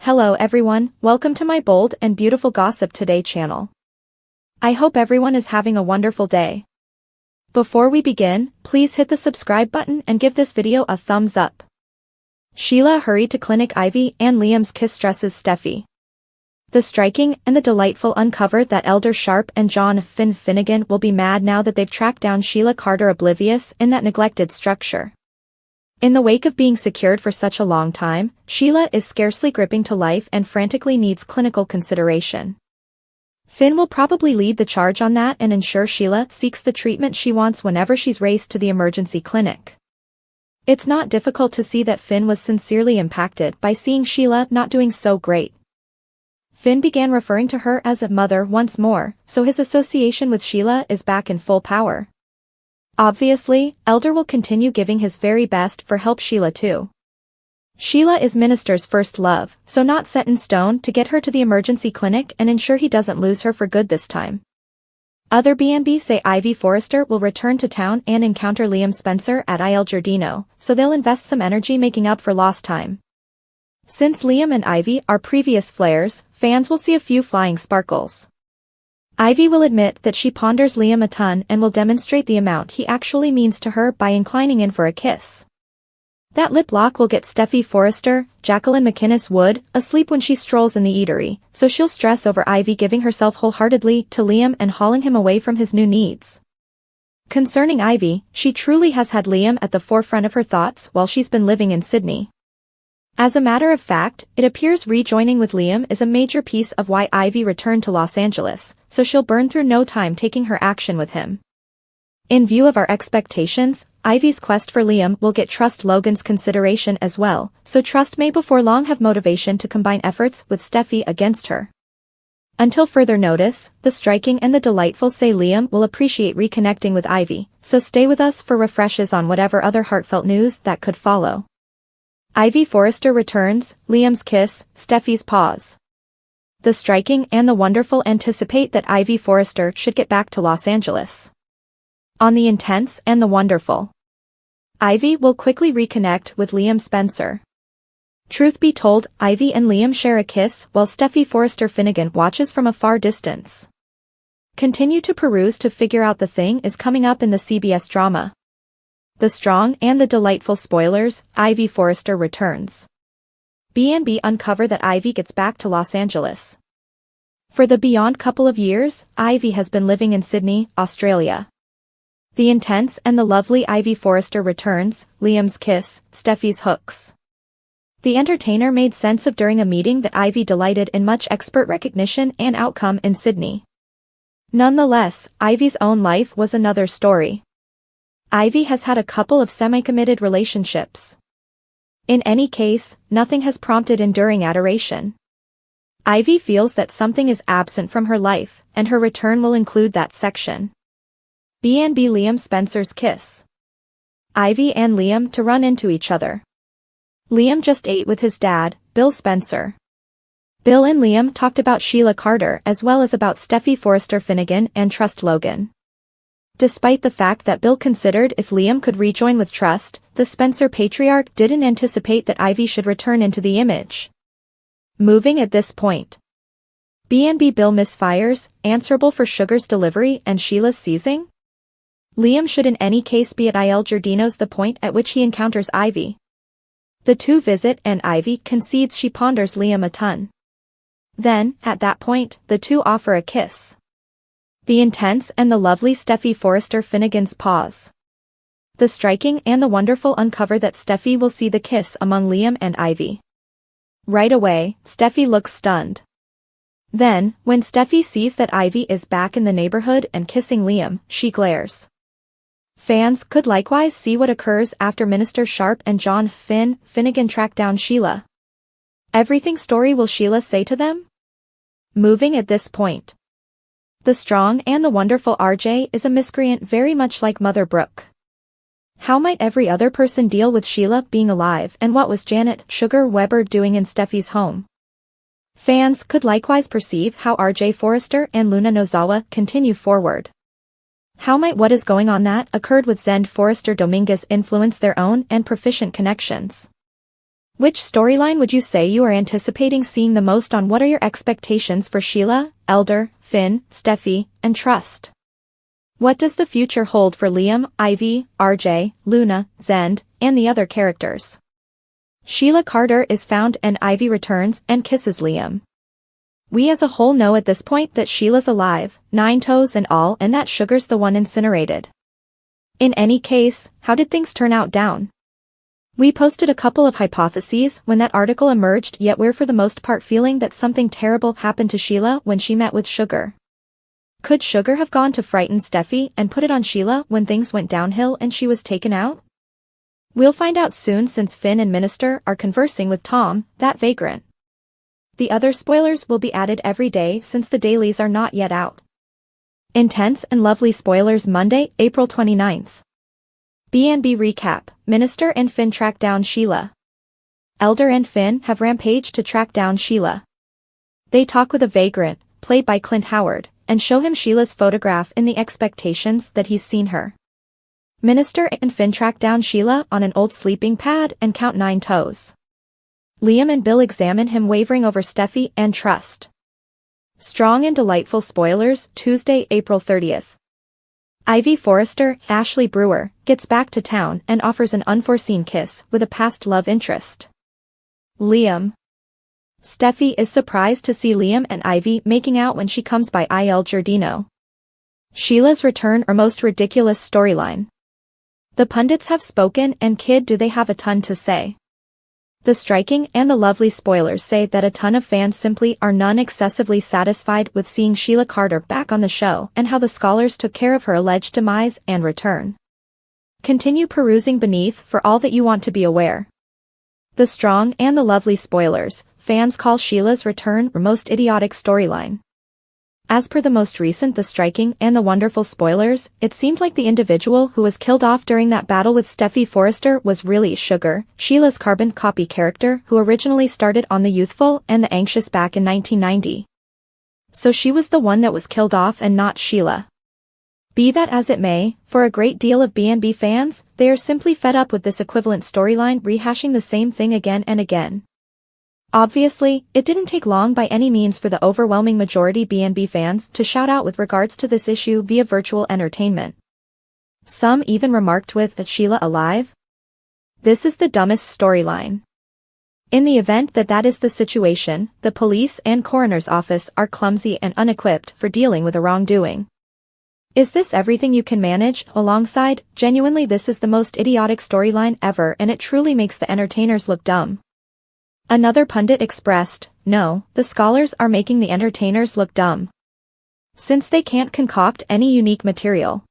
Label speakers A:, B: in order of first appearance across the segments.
A: Hello everyone, welcome to my bold and beautiful Gossip Today channel. I hope everyone is having a wonderful day. Before we begin, please hit the subscribe button and give this video a thumbs up. Sheila hurried to clinic. Ivy and Liam's kiss stresses Steffy. The striking and the delightful uncover that Elder Sharp and John Finnegan will be mad now that they've tracked down Sheila Carter oblivious in that neglected structure. In the wake of being secured for such a long time, Sheila is scarcely gripping to life and frantically needs clinical consideration. Finn will probably lead the charge on that and ensure Sheila seeks the treatment she wants whenever she's raced to the emergency clinic. It's not difficult to see that Finn was sincerely impacted by seeing Sheila not doing so great. Finn began referring to her as a mother once more, so his association with Sheila is back in full power. Obviously, Elder will continue giving his very best for help Sheila too. Sheila is Minister's first love, so not set in stone to get her to the emergency clinic and ensure he doesn't lose her for good this time. Other BNB say Ivy Forrester will return to town and encounter Liam Spencer at Il Giardino, so they'll invest some energy making up for lost time. Since Liam and Ivy are previous flares, fans will see a few flying sparkles. Ivy will admit that she ponders Liam a ton and will demonstrate the amount he actually means to her by inclining in for a kiss. That lip lock will get Steffy Forrester, Jacqueline McInnes Wood, asleep when she strolls in the eatery, so she'll stress over Ivy giving herself wholeheartedly to Liam and hauling him away from his new needs. Concerning Ivy, she truly has had Liam at the forefront of her thoughts while she's been living in Sydney. As a matter of fact, it appears rejoining with Liam is a major piece of why Ivy returned to Los Angeles, so she'll burn through no time taking her action with him. In view of our expectations, Ivy's quest for Liam will get Trust Logan's consideration as well, so Trust may before long have motivation to combine efforts with Steffy against her. Until further notice, the striking and the delightful say Liam will appreciate reconnecting with Ivy, so stay with us for refreshes on whatever other heartfelt news that could follow. Ivy Forrester returns, Liam's kiss, Steffy's pause. The striking and the wonderful anticipate that Ivy Forrester should get back to Los Angeles. On the intense and the wonderful, Ivy will quickly reconnect with Liam Spencer. Truth be told, Ivy and Liam share a kiss while Steffy Forrester Finnegan watches from a far distance. Continue to peruse to figure out the thing is coming up in the CBS drama. The strong and the delightful spoilers, Ivy Forrester returns. BNB uncover that Ivy gets back to Los Angeles. For the beyond couple of years, Ivy has been living in Sydney, Australia. The intense and the lovely Ivy Forrester returns, Liam's kiss, Steffy's hooks. The entertainer made sense of during a meeting that Ivy delighted in much expert recognition and outcome in Sydney. Nonetheless, Ivy's own life was another story. Ivy has had a couple of semi-committed relationships. In any case, nothing has prompted enduring adoration. Ivy feels that something is absent from her life, and her return will include that section. BNB Liam Spencer's kiss. Ivy and Liam to run into each other. Liam just ate with his dad, Bill Spencer. Bill and Liam talked about Sheila Carter as well as about Steffy Forrester Finnegan and Trust Logan. Despite the fact that Bill considered if Liam could rejoin with Trust, the Spencer patriarch didn't anticipate that Ivy should return into the image. Moving at this point. BNB Bill misfires, answerable for Sugar's delivery and Sheila's seizing? Liam should in any case be at Il Giardino's the point at which he encounters Ivy. The two visit and Ivy concedes she ponders Liam a ton. Then, at that point, the two offer a kiss. The intense and the lovely Steffy Forrester Finnegan's pause. The striking and the wonderful uncover that Steffy will see the kiss among Liam and Ivy. Right away, Steffy looks stunned. Then, when Steffy sees that Ivy is back in the neighborhood and kissing Liam, she glares. Fans could likewise see what occurs after Minister Sharp and John Finnegan track down Sheila. Everything story will Sheila say to them? Moving at this point. The strong and the wonderful RJ is a miscreant very much like Mother Brooke. How might every other person deal with Sheila being alive, and what was Janet Sugar Weber doing in Steffy's home? Fans could likewise perceive how RJ Forrester and Luna Nozawa continue forward. How might what is going on that occurred with Zend Forrester Dominguez influence their own and proficient connections? Which storyline would you say you are anticipating seeing the most on? What are your expectations for Sheila, Elder, Finn, Steffy, and Trust? What does the future hold for Liam, Ivy, RJ, Luna, Zend, and the other characters? Sheila Carter is found and Ivy returns and kisses Liam. We as a whole know at this point that Sheila's alive, 9 toes and all, and that Sugar's the one incinerated. In any case, how did things turn out down? We posted a couple of hypotheses when that article emerged, yet we're for the most part feeling that something terrible happened to Sheila when she met with Sugar. Could Sugar have gone to frighten Steffy and put it on Sheila when things went downhill and she was taken out? We'll find out soon, since Finn and Minister are conversing with Tom, that vagrant. The other spoilers will be added every day since the dailies are not yet out. Intense and lovely spoilers Monday, April 29th. B&B recap: Minister and Finn track down Sheila. Elder and Finn have rampaged to track down Sheila. They talk with a vagrant, played by Clint Howard, and show him Sheila's photograph in the expectations that he's seen her. Minister and Finn track down Sheila on an old sleeping pad and count 9 toes. Liam and Bill examine him wavering over Steffy and Trust. Strong and delightful spoilers Tuesday, April 30th. Ivy Forrester, Ashley Brewer, gets back to town and offers an unforeseen kiss with a past love interest. Liam. Steffy is surprised to see Liam and Ivy making out when she comes by Il Giardino. Sheila's return or most ridiculous storyline. The pundits have spoken, and kid do they have a ton to say. The striking and the lovely spoilers say that a ton of fans simply are none excessively satisfied with seeing Sheila Carter back on the show and how the scholars took care of her alleged demise and return. Continue perusing beneath for all that you want to be aware. The strong and the lovely spoilers, fans call Sheila's return her most idiotic storyline. As per the most recent The Striking and the Wonderful spoilers, it seemed like the individual who was killed off during that battle with Steffy Forrester was really Sugar, Sheila's carbon copy character who originally started on The Youthful and The Anxious back in 1990. So she was the one that was killed off and not Sheila. Be that as it may, for a great deal of B&B fans, they are simply fed up with this equivalent storyline rehashing the same thing again and again. Obviously, it didn't take long by any means for the overwhelming majority B&B fans to shout out with regards to this issue via virtual entertainment. Some even remarked with "Is Sheila alive? This is the dumbest storyline." In the event that that is the situation, the police and coroner's office are clumsy and unequipped for dealing with a wrongdoing. Is this everything you can manage? Alongside, genuinely this is the most idiotic storyline ever, and it truly makes the entertainers look dumb. Another pundit expressed, "No, the scholars are making the entertainers look dumb. Since they can't concoct any unique material.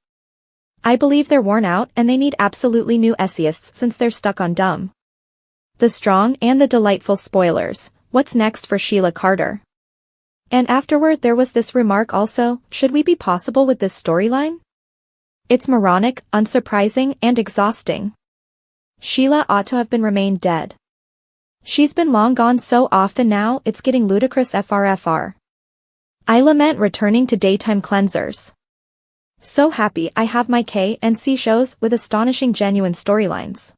A: I believe they're worn out and they need absolutely new essayists since they're stuck on dumb." The strong and the delightful spoilers, what's next for Sheila Carter? And afterward there was this remark also, should we be possible with this storyline? It's moronic, unsurprising, and exhausting. Sheila ought to have been remained dead. She's been long gone so often now it's getting ludicrous FRFR. I lament returning to daytime cleansers. So happy I have my K and C shows with astonishing genuine storylines.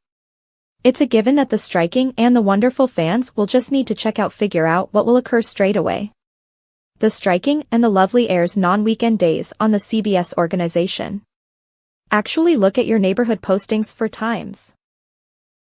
A: It's a given that The Striking and the Wonderful fans will just need to check out figure out what will occur straight away. The Striking and the Lovely airs non-weekend days on the CBS organization. Actually look at your neighborhood postings for times.